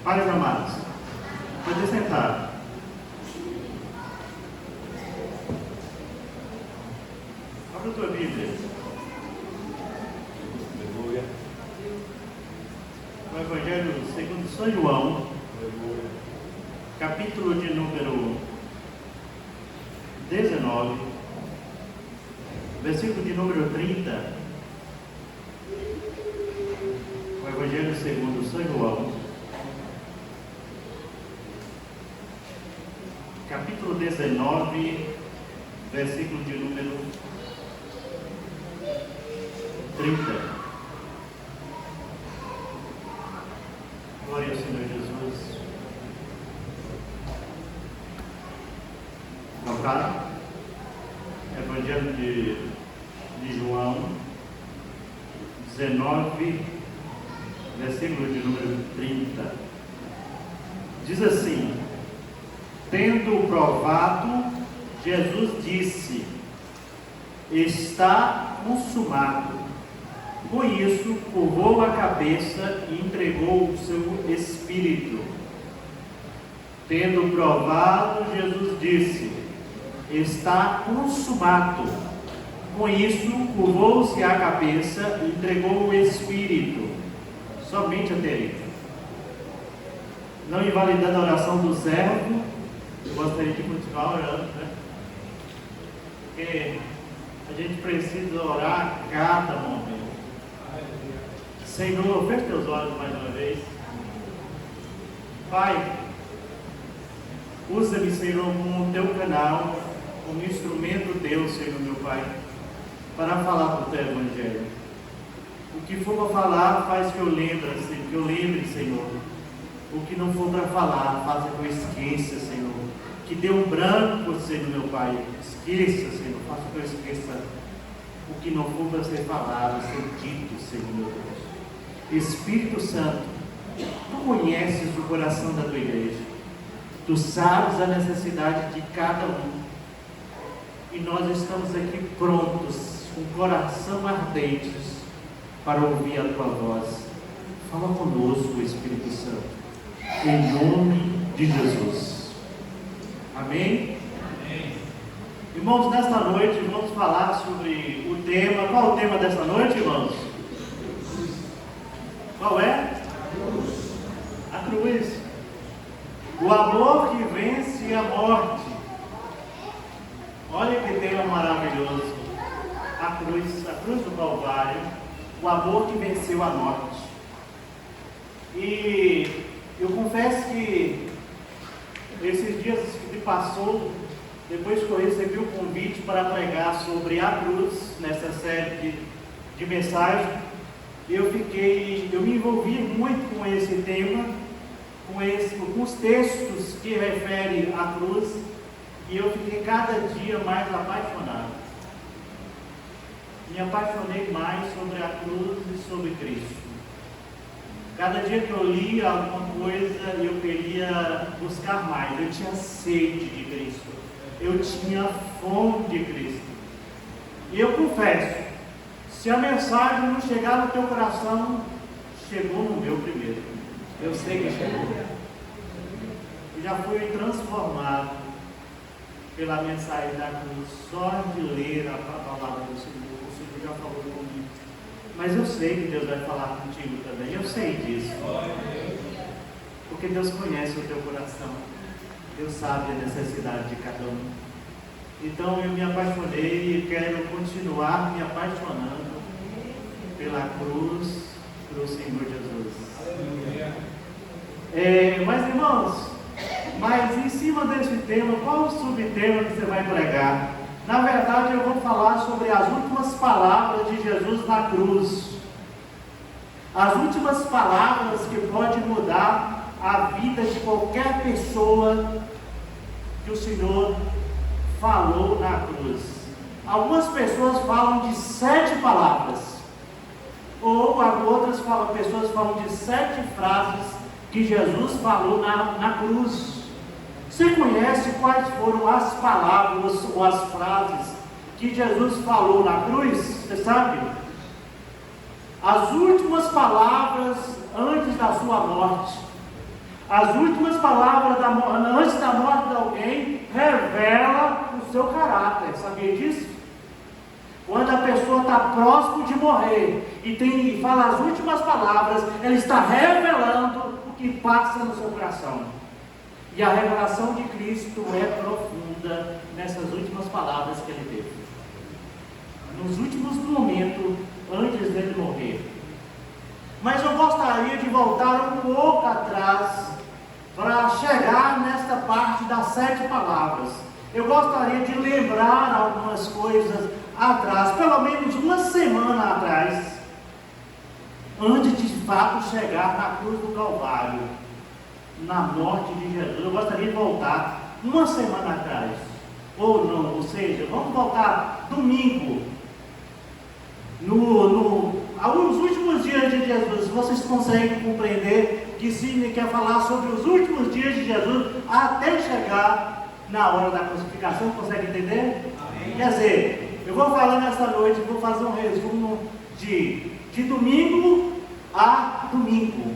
Pais amados, pode sentar. Abra a tua Bíblia. O Evangelho segundo São João, capítulo de número 19, versículo de número 30. O Evangelho segundo São João, capítulo 19, versículo de número 30. Glória ao Senhor Jesus. Notaram? Evangelho de João 19, versículo de número 30. Diz assim: tendo provado, Jesus disse: está consumado. Com isso, curvou a cabeça e entregou o seu espírito. Tendo provado, Jesus disse: está consumado. Com isso, curvou-se a cabeça e entregou o espírito. Somente até aí. Não invalidando a oração do servo, eu gostaria de continuar orando, né? Porque a gente precisa orar a cada momento. Senhor, feche teus olhos mais uma vez. Pai, usa-me, Senhor, como o teu canal, como instrumento teu, Senhor, meu Pai, para falar do teu Evangelho. O que for para falar, faz que eu lembre, Senhor. O que não for para falar, faça que eu esqueça, Senhor. Que dê um branco, Senhor, meu Pai. Esqueça, Senhor, faça que eu esqueça o que não for para ser falado, ser dito, Senhor, meu Deus. Espírito Santo, tu conheces o coração da tua igreja, tu sabes a necessidade de cada um, e nós estamos aqui prontos, com o coração ardentes, para ouvir a tua voz. Fala conosco, Espírito Santo, em nome de Jesus. Amém? Amém. Irmãos, nesta noite vamos falar sobre o tema. Qual é o tema desta noite, irmãos? Qual é? A cruz. O amor que vence a morte. Olha que tema maravilhoso. A cruz do Calvário. O amor que venceu a morte. E eu confesso que esses dias que passou, depois que eu recebi o convite para pregar sobre a cruz, nessa série de mensagens, eu me envolvi muito com esse tema, com os textos que referem à cruz, e eu fiquei cada dia mais apaixonado. Me apaixonei mais sobre a cruz e sobre Cristo. Cada dia que eu lia alguma coisa, eu queria buscar mais. Eu tinha sede de Cristo. Eu tinha fome de Cristo. E eu confesso, se a mensagem não chegar no teu coração, chegou no meu primeiro. Eu sei que chegou. E já fui transformado pela mensagem da cruz. Só de ler a palavra do Senhor. O Senhor já falou comigo. Mas eu sei que Deus vai falar contigo também. Eu sei disso. Porque Deus conhece o teu coração. Deus sabe a necessidade de cada um. Então eu me apaixonei e quero continuar me apaixonando pela cruz, pelo Senhor Jesus. Mas irmãos, em cima desse tema, qual o subtema que você vai pregar? Na verdade, eu vou falar sobre as últimas palavras de Jesus na cruz. As últimas palavras que podem mudar a vida de qualquer pessoa que o Senhor falou na cruz. Algumas pessoas falam de 7 palavras, ou outras pessoas falam de 7 frases que Jesus falou na cruz. Você conhece quais foram as palavras ou as frases que Jesus falou na cruz? Você sabe? As últimas palavras antes da sua morte. As últimas palavras antes da morte de alguém revela o seu caráter. Sabia disso? Quando a pessoa está próximo de morrer e fala as últimas palavras, ela está revelando o que passa no seu coração. E a revelação de Cristo é profunda nessas últimas palavras que ele teve. Nos últimos momentos, antes dele morrer. Mas eu gostaria de voltar um pouco atrás para chegar nesta parte das 7 palavras. Eu gostaria de lembrar algumas coisas atrás, pelo menos uma semana atrás, antes de fato chegar na cruz do Calvário, na morte de Jesus. Eu gostaria de voltar uma semana atrás, ou seja, vamos voltar domingo, nos últimos dias de Jesus. Vocês conseguem compreender que Sidney quer falar sobre os últimos dias de Jesus até chegar na hora da crucificação? Consegue entender? Amém. Quer dizer, eu vou falar nessa noite, vou fazer um resumo de domingo a domingo.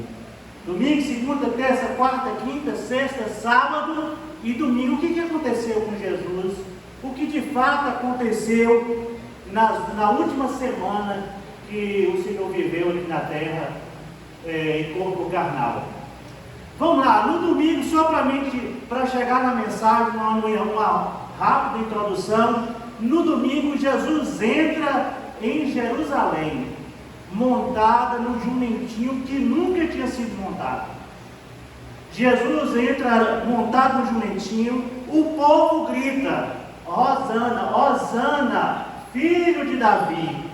Domingo, segunda, terça, quarta, quinta, sexta, sábado e domingo. O que aconteceu com Jesus? O que de fato aconteceu na última semana que o Senhor viveu aqui na terra, em corpo carnal. Vamos lá, no domingo, só para chegar na mensagem, uma rápida introdução. No domingo, Jesus entra em Jerusalém, montada no jumentinho que nunca tinha sido montado. Jesus entra montado no jumentinho, o povo grita: Hosana, Hosana, filho de Davi.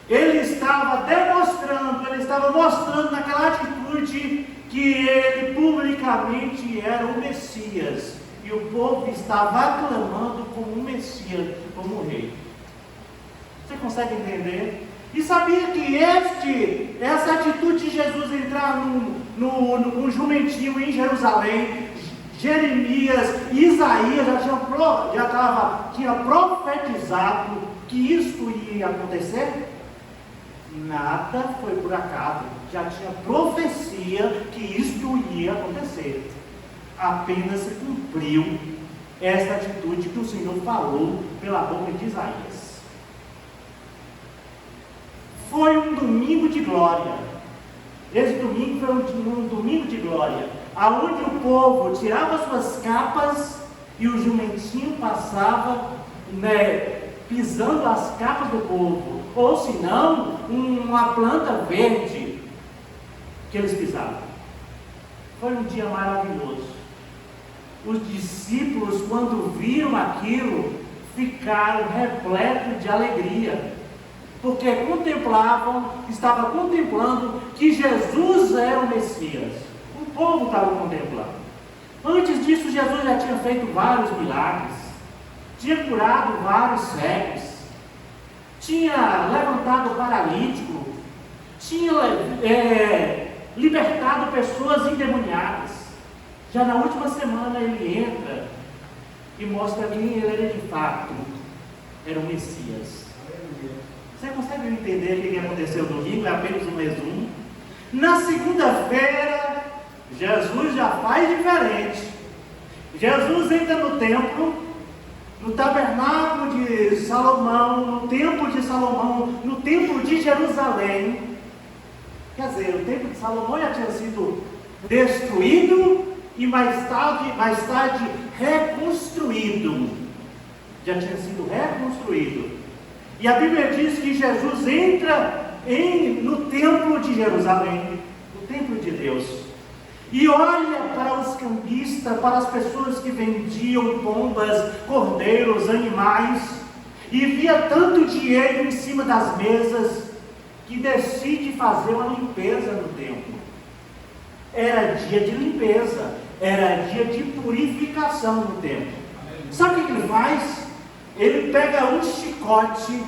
Ele estava mostrando naquela atitude que ele publicamente era o Messias. E o povo estava aclamando como o Messias, como o rei. Você consegue entender? E sabia que essa atitude de Jesus entrar no jumentinho em Jerusalém, Jeremias e Isaías tinha profetizado que isto ia acontecer? Nada foi por acaso, já tinha profecia que isto ia acontecer. Apenas se cumpriu esta atitude que o Senhor falou pela boca de Isaías. Foi um domingo de glória. Esse domingo foi um domingo de glória, aonde o povo tirava suas capas e o jumentinho passava, pisando as capas do povo, ou se não, uma planta verde que eles pisavam. Foi um dia maravilhoso. Os discípulos, quando viram aquilo, ficaram repletos de alegria, porque estavam contemplando que Jesus era o Messias. O povo estava contemplando. Antes disso, Jesus já tinha feito vários milagres, tinha curado vários cegos, tinha levantado o paralítico, tinha libertado pessoas endemoniadas. Já na última semana ele entra e mostra quem ele era de fato, era o Messias. Você consegue entender o que aconteceu no domingo? É apenas um resumo. Na segunda-feira, Jesus já faz diferente. Jesus entra no templo, no tabernáculo de Salomão, no templo de Salomão, no templo de Jerusalém. Quer dizer, o templo de Salomão já tinha sido destruído e mais tarde reconstruído. Já tinha sido reconstruído. E a Bíblia diz que Jesus entra no templo de Jerusalém, no templo de Deus, e olha para os cambistas, para as pessoas que vendiam pombas, cordeiros, animais, e via tanto dinheiro em cima das mesas, que decide fazer uma limpeza no templo. Era dia de limpeza, era dia de purificação no templo. Sabe o que ele faz? Ele pega um chicote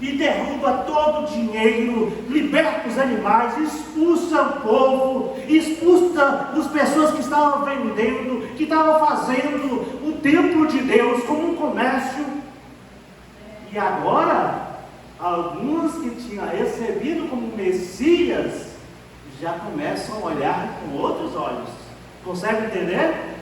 e derruba todo o dinheiro, liberta os animais, expulsa o povo, expulsa as pessoas que estavam vendendo, que estavam fazendo o templo de Deus como um comércio. E agora, alguns que tinham recebido como Messias, já começam a olhar com outros olhos. Consegue entender?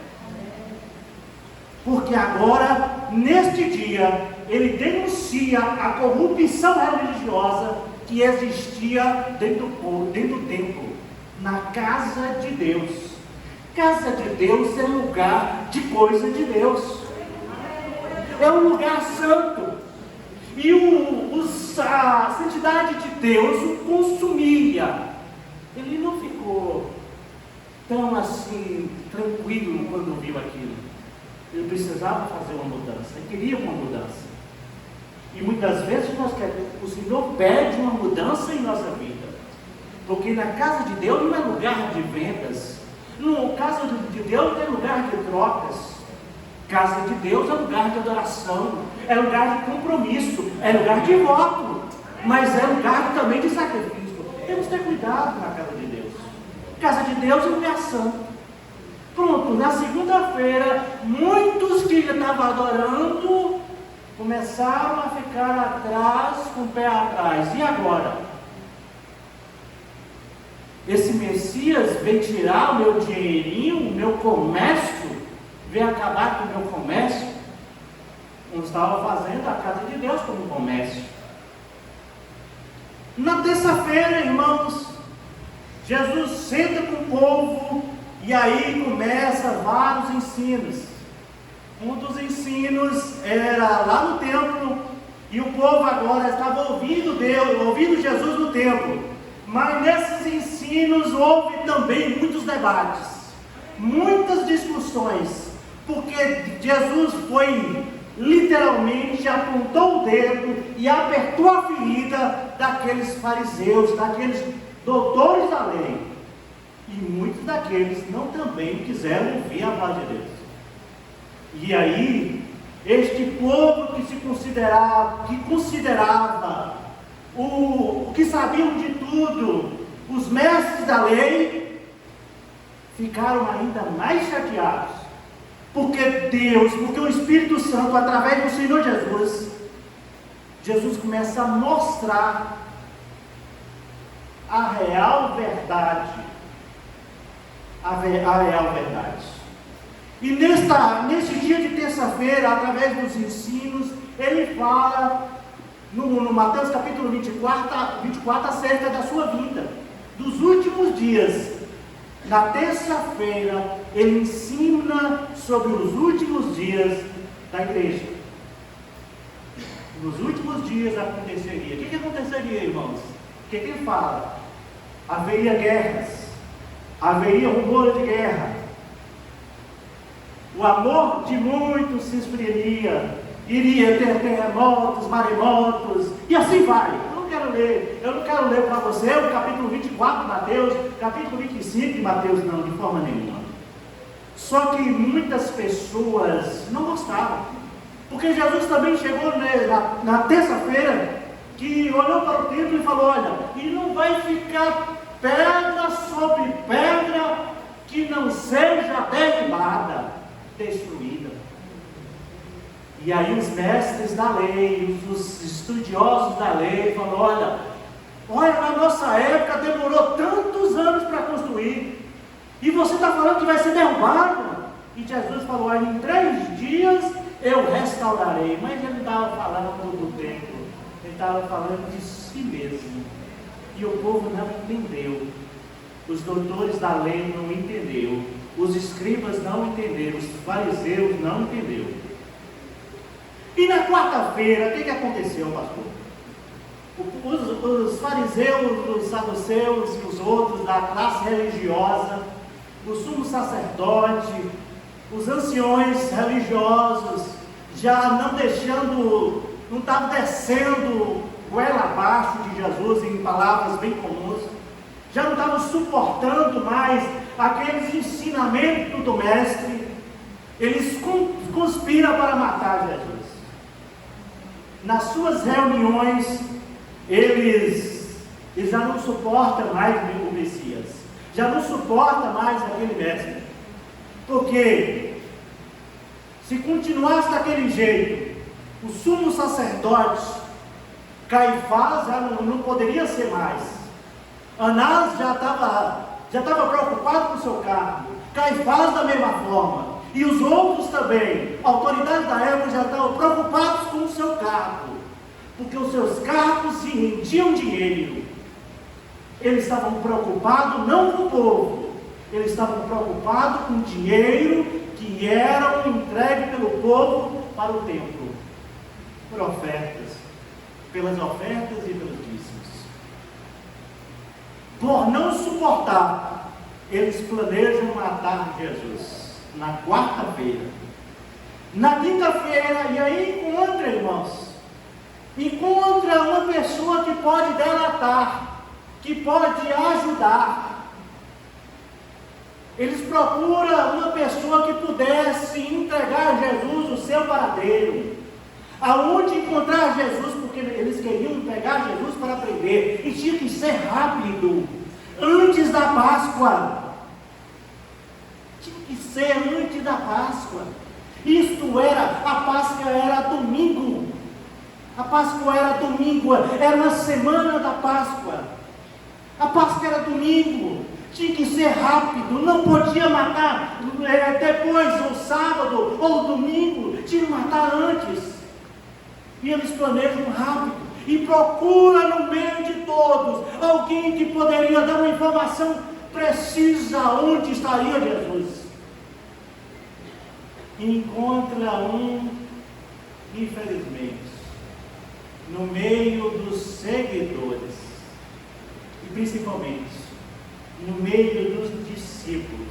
Porque agora, neste dia, ele denuncia a corrupção religiosa que existia dentro do templo, na casa de Deus. Casa de Deus é lugar de coisa de Deus, é um lugar santo, e a santidade de Deus o consumia. Ele não ficou tão assim tranquilo quando viu aquilo. Ele precisava fazer uma mudança, ele queria uma mudança. E muitas vezes o Senhor pede uma mudança em nossa vida, porque na casa de Deus não é lugar de vendas, no casa de Deus não é lugar de trocas. Casa de Deus é lugar de adoração, é lugar de compromisso, é lugar de voto, mas é lugar também de sacrifício. Temos que ter cuidado na casa de Deus. Casa de Deus é lugar santo. Pronto, na segunda-feira, muitos que já estavam adorando começaram a ficar atrás, com o pé atrás. E agora? Esse Messias veio tirar o meu dinheirinho, o meu comércio, veio acabar com o meu comércio. Não estava fazendo a casa de Deus como comércio. Na terça-feira, irmãos, Jesus senta com o povo e aí começa vários ensinos. Um dos ensinos era lá no templo, e o povo agora estava ouvindo Jesus no templo. Mas nesses ensinos houve também muitos debates, muitas discussões, porque Jesus foi literalmente, apontou o dedo e apertou a ferida daqueles fariseus, daqueles doutores da lei. E muitos daqueles não também quiseram ouvir a voz de Deus. E aí, este povo que considerava o que sabiam de tudo, os mestres da lei, ficaram ainda mais chateados. Porque o Espírito Santo, através do Senhor Jesus começa a mostrar a real verdade. A real verdade. E neste dia de terça-feira, através dos ensinos, ele fala no Mateus capítulo 24 acerca da sua vinda, dos últimos dias. Na terça-feira, ele ensina sobre os últimos dias da igreja. Nos últimos dias aconteceria. O que aconteceria, irmãos? Porque quem fala? Haveria guerras, haveria rumor de guerra, o amor de muitos se esfriaria, iria ter terremotos, maremotos, e assim vai. Eu não quero ler para você o capítulo 24 de Mateus, capítulo 25 de Mateus, não, de forma nenhuma. Só que muitas pessoas não gostavam, porque Jesus também chegou na terça-feira, que olhou para o templo e falou: olha, e não vai ficar pedra sobre pedra que não seja derribada, destruída. E aí os mestres da lei, os estudiosos da lei falaram: olha, na nossa época demorou tantos anos para construir, e você está falando que vai ser derrubado? E Jesus falou: olha, em 3 dias eu restaurarei. Mas ele não estava falando do templo, ele estava falando de si mesmo. E o povo não entendeu, os doutores da lei não entenderam, os escribas não entenderam, os fariseus não entenderam. E na quarta-feira, o que aconteceu, pastor? Os fariseus, os saduceus e os outros da classe religiosa, o sumo sacerdote, os anciões religiosos, já não estavam descendo goela abaixo de Jesus, em palavras bem comuns, já não estavam suportando mais aqueles ensinamentos do mestre. Eles conspiram para matar Jesus. Nas suas reuniões, eles já não suportam mais o Messias, já não suportam mais aquele mestre, porque se continuasse daquele jeito, o sumo sacerdote Caifás já não poderia ser mais, Anás já estava preocupado com o seu cargo, Caifás da mesma forma, e os outros também, autoridades da época já estavam preocupados com o seu cargo, porque os seus cargos se rendiam dinheiro. Eles estavam preocupados não com o povo, eles estavam preocupados com o dinheiro que eram entregue pelo povo para o templo, por ofertas, pelas ofertas e pelos dízimos. Por não suportar, eles planejam matar Jesus na quarta-feira. Na quinta-feira, e aí encontra, irmãos, encontra uma pessoa que pode delatar, que pode ajudar. Eles procuram uma pessoa que pudesse entregar a Jesus o seu paradeiro. Aonde encontrar Jesus, porque eles queriam pegar Jesus para prender, e tinha que ser rápido, antes da Páscoa. Tinha que ser antes da Páscoa. Isto era, a Páscoa era domingo. A Páscoa era domingo, era na semana da Páscoa. A Páscoa era domingo, tinha que ser rápido, não podia matar depois, ou sábado, ou domingo, tinha que matar antes. E eles planejam rápido, e procura no meio de todos, alguém que poderia dar uma informação precisa onde estaria Jesus. E encontra um, infelizmente, no meio dos seguidores, e principalmente no meio dos discípulos,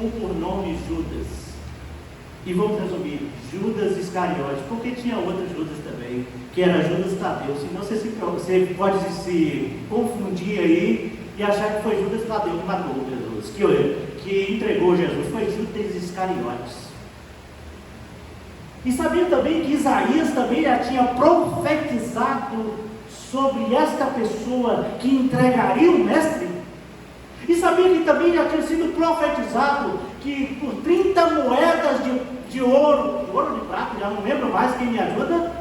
um por nome Judas, e vamos resumir, Judas Iscariote, porque tinha outro Judas também, que era Judas Tadeu, senão você pode se confundir aí e achar que foi Judas Tadeu que matou Jesus, que entregou Jesus, foi Judas Iscariotes. E sabia também que Isaías também já tinha profetizado sobre esta pessoa que entregaria o mestre? E sabia que também já tinha sido profetizado que por 30 moedas de ouro ou de prata, já não lembro mais, quem me ajuda?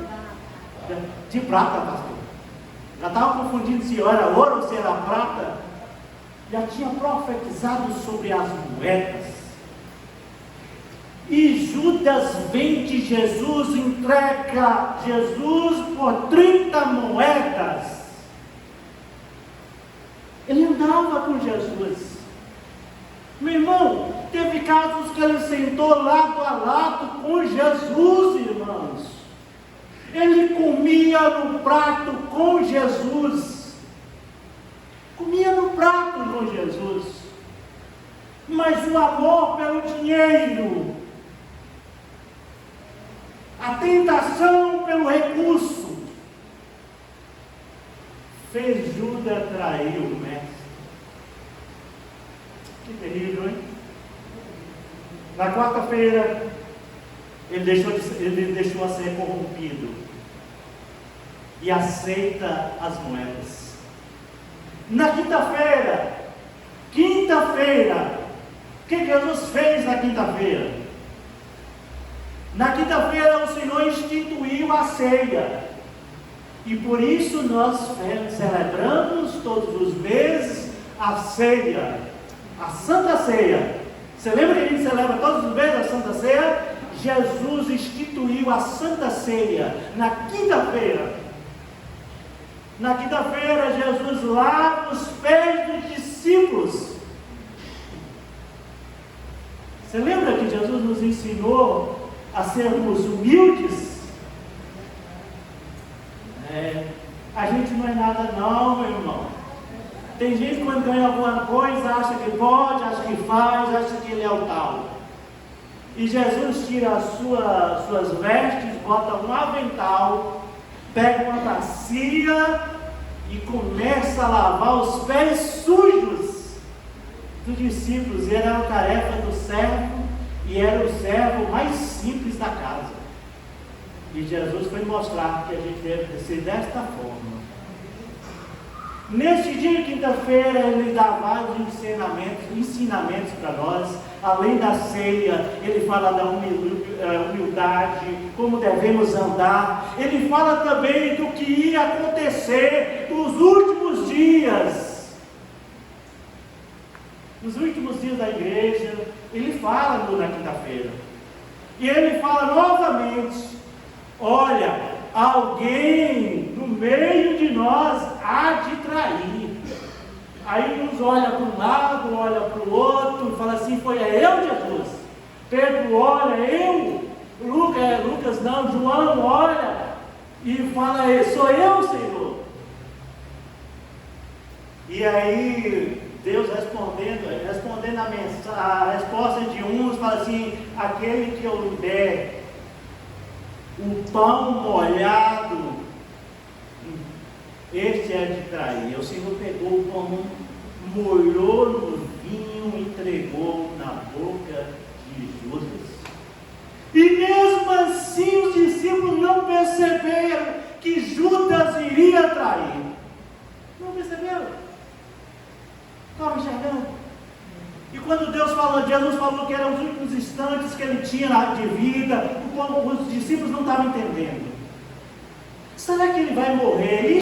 De prata, pastor. Já estava confundindo se era ouro ou se era prata. Já tinha profetizado sobre as moedas. E Judas vende Jesus, entrega Jesus por 30 moedas. Ele andava com Jesus. Meu irmão, teve casos que ele sentou lado a lado com Jesus, irmãos. Ele comia no prato com Jesus. Comia no prato com Jesus. Mas o amor pelo dinheiro, a tentação pelo recurso, fez Judas trair o mestre. Que terrível, hein? Na quarta-feira, ele deixou a ser corrompido e aceita as moedas. Na quinta-feira, o que Jesus fez na quinta-feira? Na quinta-feira o Senhor instituiu a ceia. E por isso nós celebramos todos os meses a ceia, a Santa Ceia. Você lembra que a gente celebra todos os meses a Santa Ceia? Jesus instituiu a Santa Ceia na quinta-feira. Na quinta-feira Jesus lava os pés dos discípulos. Você lembra que Jesus nos ensinou a sermos humildes? A gente não é nada não, meu irmão. Tem gente que quando ganha alguma coisa, acha que pode, acha que faz, acha que ele é o tal. E Jesus tira as suas vestes, bota um avental, pega uma bacia e começa a lavar os pés sujos dos discípulos. E era a tarefa do servo, e era o servo mais simples da casa. E Jesus foi mostrar que a gente deve ser desta forma. Neste dia, quinta-feira, ele dá vários ensinamentos para nós. Além da ceia, ele fala da humildade, como devemos andar. Ele fala também do que ia acontecer nos últimos dias da igreja, ele fala na quinta-feira. E ele fala novamente: olha, alguém no meio de nós há de trair. Aí uns olha para um lado, olha para o outro e fala assim: foi eu, Jesus. Pedro olha, eu. Lucas não, João olha e fala: sou eu, Senhor. E aí Deus respondendo a resposta de uns, fala assim: aquele que eu der o pão molhado, este é de trair. O Senhor pegou o pão, molhou no vinho e entregou na boca de Judas. E mesmo assim os discípulos não perceberam que Judas iria trair. Não perceberam? Estavam enxergando. E quando Jesus falou que eram os últimos instantes que ele tinha de vida, os discípulos não estavam entendendo. Será que ele vai morrer?